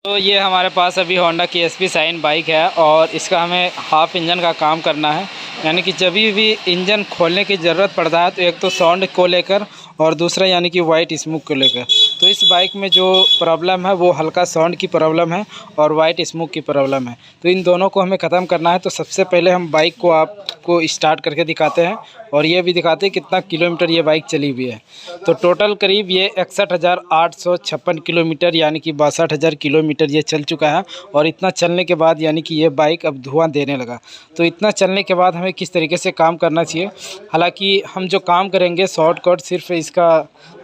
तो ये हमारे पास अभी होंडा की SP शाइन बाइक है और इसका हमें हाफ इंजन का काम करना है। यानी कि जब भी इंजन खोलने की ज़रूरत पड़ता है तो एक तो साउंड को लेकर और दूसरा यानी कि वाइट स्मोक को लेकर। तो इस बाइक में जो प्रॉब्लम है वो हल्का साउंड की प्रॉब्लम है और वाइट स्मोक की प्रॉब्लम है। तो इन दोनों को हमें ख़त्म करना है। तो सबसे पहले हम बाइक को आपको स्टार्ट करके दिखाते हैं और ये भी दिखाते हैं कितना किलोमीटर ये बाइक चली हुई है। तो टोटल करीब ये 61,856 किलोमीटर यानी कि 62,000 किलोमीटर ये चल चुका है। और इतना चलने के बाद यानी कि ये बाइक अब धुआं देने लगा। तो इतना चलने के बाद हमें किस तरीके से काम करना चाहिए, हालांकि हम जो काम करेंगे शॉर्टकट सिर्फ इसका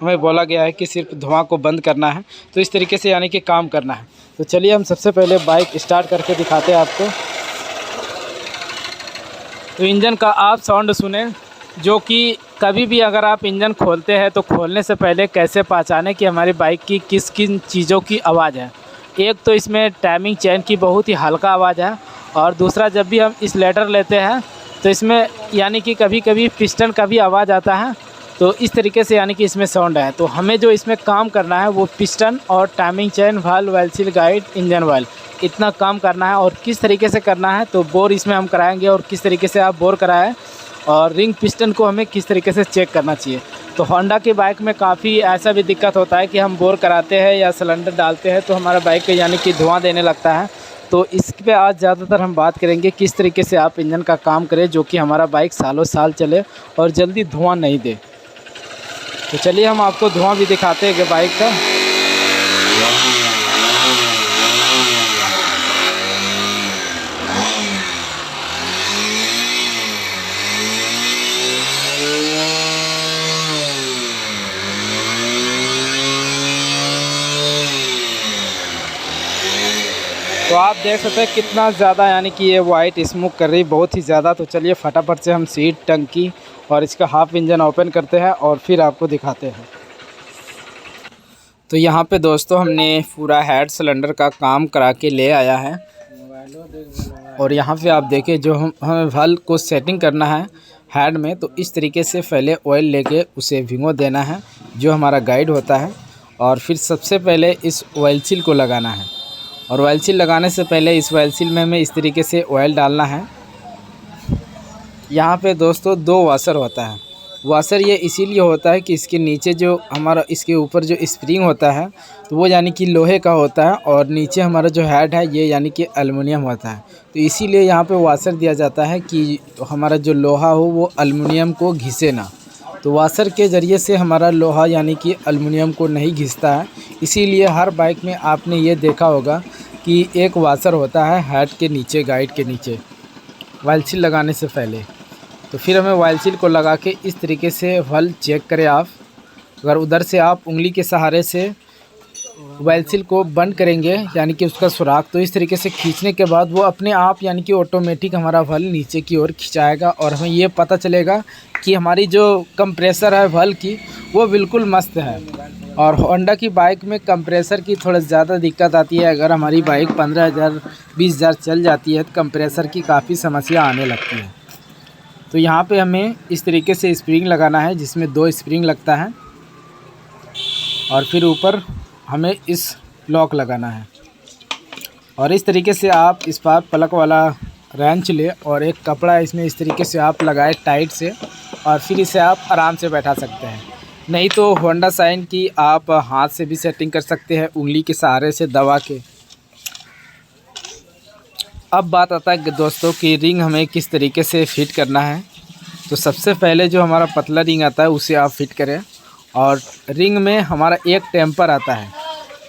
हमें बोला गया है कि सिर्फ धुआं को बंद करना है। तो इस तरीके से यानी कि काम करना है। तो चलिए हम सबसे पहले बाइक स्टार्ट करके दिखाते हैं आपको। तो इंजन का आप साउंड सुने, जो कि कभी भी अगर आप इंजन खोलते हैं तो खोलने से पहले कैसे पहचाने कि हमारी बाइक की किस किन चीज़ों की आवाज़ है। एक तो इसमें टाइमिंग चेन की बहुत ही हल्का आवाज़ है और दूसरा जब भी हम इस लेटर लेते हैं तो इसमें यानी कि कभी कभी पिस्टन का भी आवाज़ आता है। तो इस तरीके से यानी कि इसमें साउंड है। तो हमें जो इसमें काम करना है वो पिस्टन और timing chain, valve, oil seal, guide, engine oil, इतना काम करना है। और किस तरीके से करना है तो बोर इसमें हम कराएंगे और किस तरीके से आप बोर कराएं और रिंग पिस्टन को हमें किस तरीके से चेक करना चाहिए। तो होंडा की बाइक में काफ़ी ऐसा भी दिक्कत होता है कि हम बोर कराते हैं या सिलेंडर डालते हैं तो हमारा बाइक पे यानी कि धुआं देने लगता है। तो इस पे आज ज़्यादातर हम बात करेंगे किस तरीके से आप इंजन का काम करें जो कि हमारा बाइक सालों साल चले और जल्दी धुआं नहीं दे। तो चलिए हम आपको धुआं भी दिखाते हैं कि बाइक का। तो आप देख सकते हैं कितना ज़्यादा यानी कि ये वाइट स्मोक कर रही, बहुत ही ज़्यादा। तो चलिए फटाफट से हम सीट, टंकी और इसका हाफ इंजन ओपन करते हैं और फिर आपको दिखाते हैं। तो यहाँ पे दोस्तों हमने पूरा हेड सिलेंडर का काम करा के ले आया है और यहाँ पे आप देखें जो हमें वाल्व को सेटिंग करना है हेड में। तो इस तरीके से पहले ऑयल लेके उसे भिगो देना है जो हमारा गाइड होता है और फिर सबसे पहले इस ऑयल सील को लगाना है। और ऑयल सील लगाने से पहले इस ऑयल सील में हमें इस तरीके से ऑयल डालना है। यहाँ पे दोस्तों 2 वाशर होता है। वाशर ये इसीलिए होता है कि इसके नीचे जो हमारा इसके ऊपर जो स्प्रिंग होता है तो वो यानी कि लोहे का होता है और नीचे हमारा जो हेड है ये यानी कि एल्युमिनियम होता है। तो इसीलिए यहाँ पे वाशर दिया जाता है कि हमारा जो लोहा हो वो एल्युमिनियम को घिसे ना। तो वाशर के ज़रिए से हमारा लोहा यानी कि एल्युमिनियम को नहीं घिसता है। इसीलिए हर बाइक में आपने ये देखा होगा कि एक वाशर होता है हेड के नीचे, गाइड के नीचे, ऑयल सील लगाने से पहले। तो फिर हमें ऑयल सील को लगा के इस तरीके से वाल्व चेक करें आप। अगर उधर से आप उंगली के सहारे से ऑयल सील को बंद करेंगे यानी कि उसका सुराख, तो इस तरीके से खींचने के बाद वो अपने आप यानी कि ऑटोमेटिक हमारा वाल्व नीचे की ओर खिंचाएगा और हमें ये पता चलेगा कि हमारी जो कंप्रेसर है वाल्व की वो बिल्कुल मस्त है। और होंडा की बाइक में कंप्रेसर की थोड़ा ज़्यादा दिक्कत आती है। अगर हमारी बाइक 15,000 20,000 चल जाती है तो कंप्रेसर की काफ़ी समस्या आने लगती है। तो यहाँ पे हमें इस तरीके से स्प्रिंग लगाना है जिसमें 2 स्प्रिंग लगता है और फिर ऊपर हमें इस लॉक लगाना है। और इस तरीके से आप इस पर प्लग वाला रेंच ले और एक कपड़ा इसमें इस तरीके से आप लगाए टाइट से और फिर इसे आप आराम से बैठा सकते हैं। नहीं तो होंडा शाइन की आप हाथ से भी सेटिंग कर सकते हैं, उंगली के सहारे से दबा के। अब बात आता है दोस्तों कि रिंग हमें किस तरीके से फिट करना है। तो सबसे पहले जो हमारा पतला रिंग आता है उसे आप फिट करें और रिंग में हमारा एक टेम्पर आता है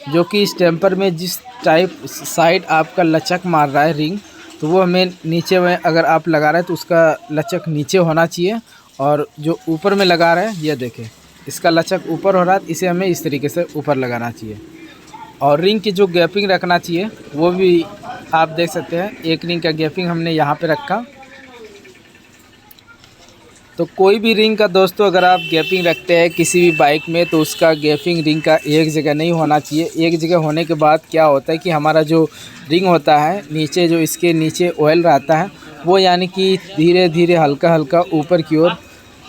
जो कि इस टेम्पर में जिस टाइप साइड आपका लचक मार रहा है रिंग, तो वो हमें नीचे में अगर आप लगा रहे हैं तो उसका लचक नीचे होना चाहिए। और जो ऊपर में लगा रहे हैं ये देखें इसका लचक ऊपर हो रहा है, इसे हमें इस तरीके से ऊपर लगाना चाहिए। और रिंग की जो गैपिंग रखना चाहिए वो भी आप देख सकते हैं। एक रिंग का गैपिंग हमने यहाँ पे रखा। तो कोई भी रिंग का दोस्तों अगर आप गैपिंग रखते हैं किसी भी बाइक में तो उसका गैपिंग रिंग का एक जगह नहीं होना चाहिए। एक जगह होने के बाद क्या होता है कि हमारा जो रिंग होता है नीचे, जो इसके नीचे ऑयल रहता है वो यानी कि धीरे धीरे हल्का हल्का ऊपर की ओर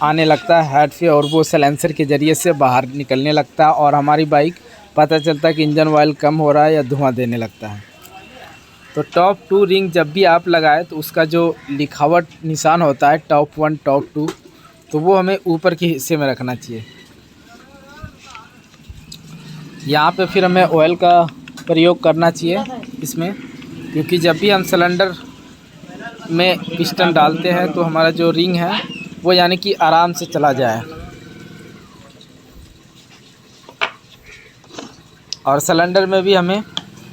आने लगता है हेड पे और वो साइलेंसर के ज़रिए से बाहर निकलने लगता है और हमारी बाइक पता चलता है कि इंजन ऑयल कम हो रहा है या धुआं देने लगता है। तो टॉप 2 रिंग जब भी आप लगाए तो उसका जो लिखावट निशान होता है टॉप 1 टॉप 2, तो वो हमें ऊपर के हिस्से में रखना चाहिए। यहाँ पे फिर हमें ऑयल का प्रयोग करना चाहिए इसमें, क्योंकि जब भी हम सिलेंडर में पिस्टन डालते हैं तो हमारा जो रिंग है वो यानी कि आराम से चला जाए। और सिलेंडर में भी हमें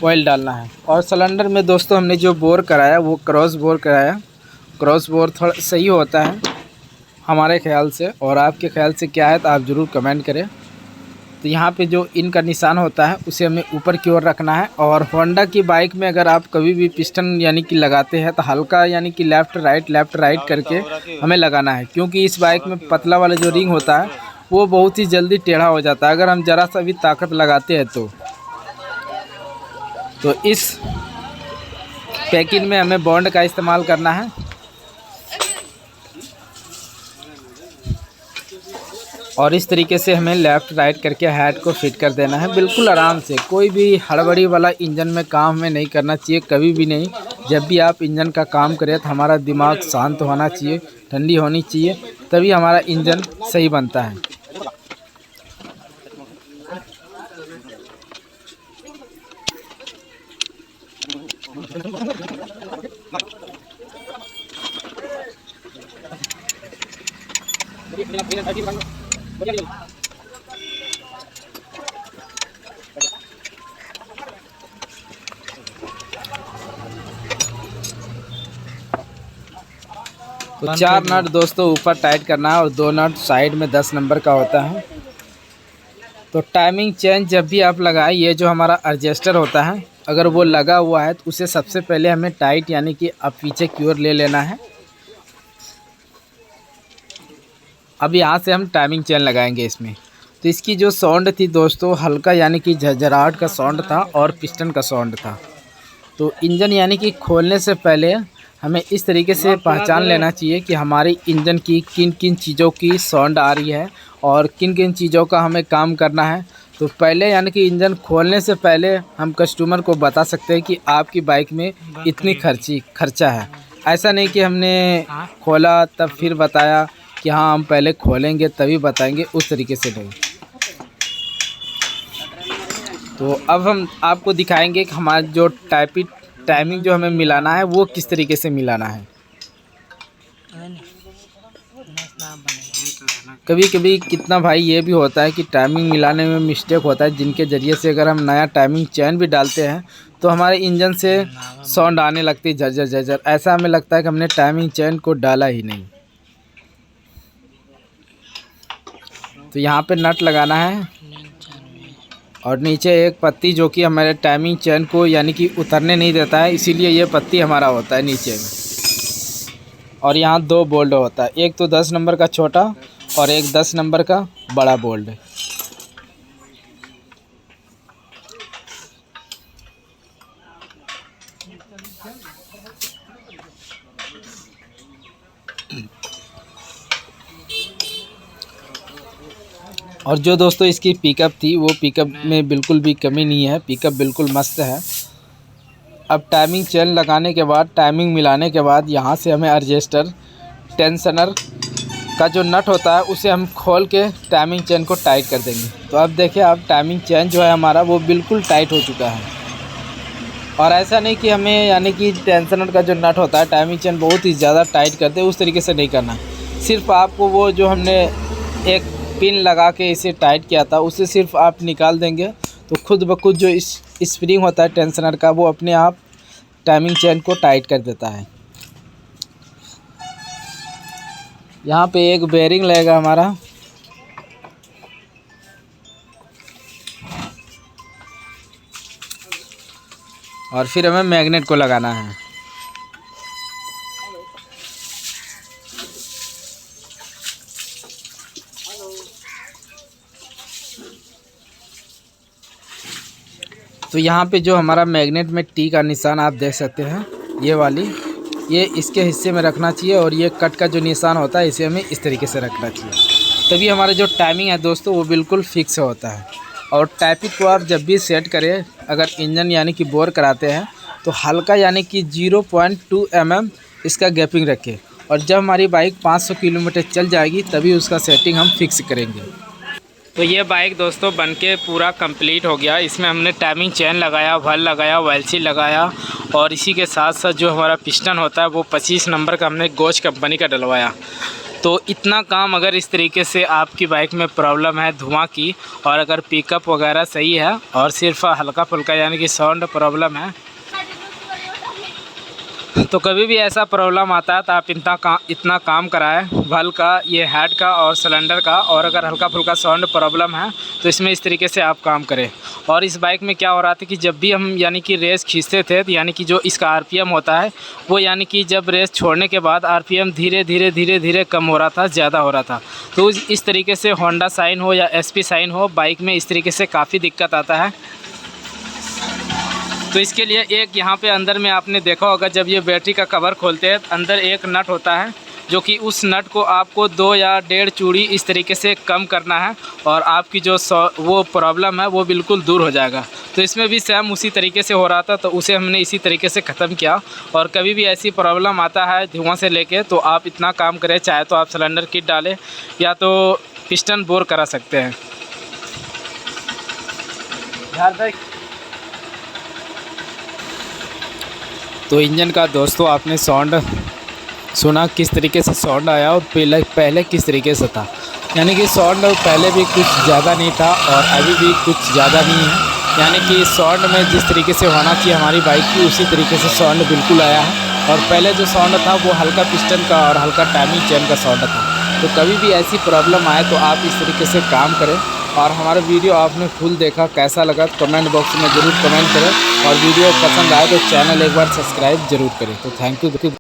ऑयल डालना है। और सिलेंडर में दोस्तों हमने जो बोर कराया वो क्रॉस बोर कराया। क्रॉस बोर थोड़ा सही होता है हमारे ख्याल से, और आपके ख्याल से क्या है तो आप ज़रूर कमेंट करें। तो यहाँ पे जो इन का निशान होता है उसे हमें ऊपर की ओर रखना है। और होंडा की बाइक में अगर आप कभी भी पिस्टन यानी कि लगाते हैं तो हल्का यानी कि लेफ़्ट राइट करके हमें लगाना है, क्योंकि इस बाइक में पतला वाला जो रिंग होता है वो बहुत ही जल्दी टेढ़ा हो जाता है अगर हम ज़रा सा भी ताकत लगाते हैं तो इस पैकिंग में हमें बॉन्ड का इस्तेमाल करना है। और इस तरीके से हमें लेफ़्ट राइट करके हेड को फिट कर देना है, बिल्कुल आराम से। कोई भी हड़बड़ी वाला इंजन में काम हमें नहीं करना चाहिए, कभी भी नहीं। जब भी आप इंजन का काम करें तो हमारा दिमाग शांत होना चाहिए, ठंडी होनी चाहिए, तभी हमारा इंजन सही बनता है। तो 4 नट दोस्तों ऊपर टाइट करना है और 2 नट साइड में 10 नंबर का होता है। तो टाइमिंग चेन जब भी आप लगाए, ये जो हमारा एडजस्टर होता है अगर वो लगा हुआ है तो उसे सबसे पहले हमें टाइट यानी कि अब पीछे की ओर ले लेना है। अब यहाँ से हम टाइमिंग चेन लगाएंगे इसमें। तो इसकी जो साउंड थी दोस्तों हल्का यानी कि झरझराहट का साउंड था और पिस्टन का साउंड था। तो इंजन यानी कि खोलने से पहले हमें इस तरीके से पहचान लेना चाहिए कि हमारी इंजन की किन किन चीज़ों की साउंड आ रही है और किन किन चीज़ों का हमें काम करना है। तो पहले यानी कि इंजन खोलने से पहले हम कस्टमर को बता सकते हैं कि आपकी बाइक में इतनी खर्चा है। ऐसा नहीं कि हमने खोला तब फिर बताया कि हाँ हम पहले खोलेंगे तभी बताएंगे, उस तरीके से नहीं। तो अब हम आपको दिखाएंगे कि हमारा जो टाइमिंग जो हमें मिलाना है वो किस तरीके से मिलाना है। कभी कभी कितना भाई ये भी होता है कि टाइमिंग मिलाने में मिस्टेक होता है, जिनके ज़रिए से अगर हम नया टाइमिंग चेन भी डालते हैं तो हमारे इंजन से साउंड आने लगती है झरझर झरझर। ऐसा हमें लगता है कि हमने टाइमिंग चेन को डाला ही नहीं। तो यहाँ पे नट लगाना है और नीचे एक पत्ती जो कि हमारे टाइमिंग चेन को यानी कि उतरने नहीं देता है, इसीलिए ये पत्ती हमारा होता है नीचे में। और यहाँ 2 बोल्ट होता है, एक तो 10 नंबर का छोटा और एक 10 नंबर का बड़ा बोल्ट। और जो दोस्तों इसकी पिकअप थी वो पिकअप में बिल्कुल भी कमी नहीं है, पिकअप बिल्कुल मस्त है। अब टाइमिंग चेन लगाने के बाद, टाइमिंग मिलाने के बाद यहाँ से हमें एडजस्टर टेंशनर का जो नट होता है उसे हम खोल के टाइमिंग चेन को टाइट कर देंगे। तो अब देखिए अब टाइमिंग चेन जो है हमारा वो बिल्कुल टाइट हो चुका है। और ऐसा नहीं कि हमें यानी कि टेंशनर का जो नट होता है टाइमिंग चेन बहुत ही ज़्यादा टाइट करते, उस तरीके से नहीं करना। सिर्फ आपको वो जो हमने एक पिन लगा के इसे टाइट किया था उसे सिर्फ आप निकाल देंगे तो खुद ब खुद जो स्प्रिंग होता है टेंशनर का वो अपने आप टाइमिंग चेन को टाइट कर देता है। यहाँ पे एक बेयरिंग लगेगा हमारा, और फिर हमें मैग्नेट को लगाना है। तो यहाँ पे जो हमारा मैग्नेट में टी का निशान आप देख सकते हैं, ये वाली, ये इसके हिस्से में रखना चाहिए और ये कट का जो निशान होता है इसे हमें इस तरीके से रखना चाहिए, तभी हमारा जो टाइमिंग है दोस्तों वो बिल्कुल फिक्स होता है। और टैपिक को आप जब भी सेट करें, अगर इंजन यानी कि बोर कराते हैं तो हल्का यानी कि 0.2 mm इसका गैपिंग रखें, और जब हमारी बाइक 500 किलोमीटर चल जाएगी तभी उसका सेटिंग हम फिक्स करेंगे। तो ये बाइक दोस्तों बनके पूरा कंप्लीट हो गया। इसमें हमने टाइमिंग चेन लगाया, वल लगाया, वेल्सी लगाया, और इसी के साथ साथ जो हमारा पिस्टन होता है वो 25 नंबर का हमने गोच कंपनी का डलवाया। तो इतना काम अगर इस तरीके से आपकी बाइक में प्रॉब्लम है धुआं की, और अगर पिकअप वगैरह सही है और सिर्फ हल्का फुल्का यानी कि साउंड प्रॉब्लम है, तो कभी भी ऐसा प्रॉब्लम आता है तो आप इतना काम कराएं वल का, ये हेड का और सिलेंडर का। और अगर हल्का फुल्का साउंड प्रॉब्लम है तो इसमें इस तरीके से आप काम करें। और इस बाइक में क्या हो रहा था कि जब भी हम यानी कि रेस खींचते थे तो यानी कि जो इसका आरपीएम होता है वो यानी कि जब रेस छोड़ने के बाद आरपीएम धीरे धीरे कम हो रहा था, ज़्यादा हो रहा था। तो इस तरीके से होंडा साइन हो या एसपी साइन हो, बाइक में इस तरीके से काफ़ी दिक्कत आता है। तो इसके लिए एक यहाँ पे अंदर में आपने देखा होगा, जब ये बैटरी का कवर खोलते हैं अंदर एक नट होता है, जो कि उस नट को आपको 2 या 1.5 चूड़ी इस तरीके से कम करना है, और आपकी जो वो प्रॉब्लम है वो बिल्कुल दूर हो जाएगा। तो इसमें भी सेम उसी तरीके से हो रहा था, तो उसे हमने इसी तरीके से ख़त्म किया। और कभी भी ऐसी प्रॉब्लम आता है धुआं से लेके, तो आप इतना काम करें, चाहे तो आप सिलेंडर किट डालें या तो पिस्टन बोर करा सकते हैं। तो इंजन का दोस्तों आपने साउंड सुना किस तरीके से साउंड आया, और पहले किस तरीके से था। यानी कि साउंड पहले भी कुछ ज़्यादा नहीं था और अभी भी कुछ ज़्यादा नहीं है। यानी कि साउंड में जिस तरीके से होना चाहिए हमारी बाइक की, उसी तरीके से साउंड बिल्कुल आया है। और पहले जो साउंड था वो हल्का पिस्टन का और हल्का टाइमिंग चेन का साउंड था। तो कभी भी ऐसी प्रॉब्लम आए तो आप इस तरीके से काम करें। और हमारा वीडियो आपने फुल देखा, कैसा लगा कमेंट बॉक्स में ज़रूर कमेंट करें, और वीडियो पसंद आए तो चैनल एक बार सब्सक्राइब ज़रूर करें। तो थैंक यू।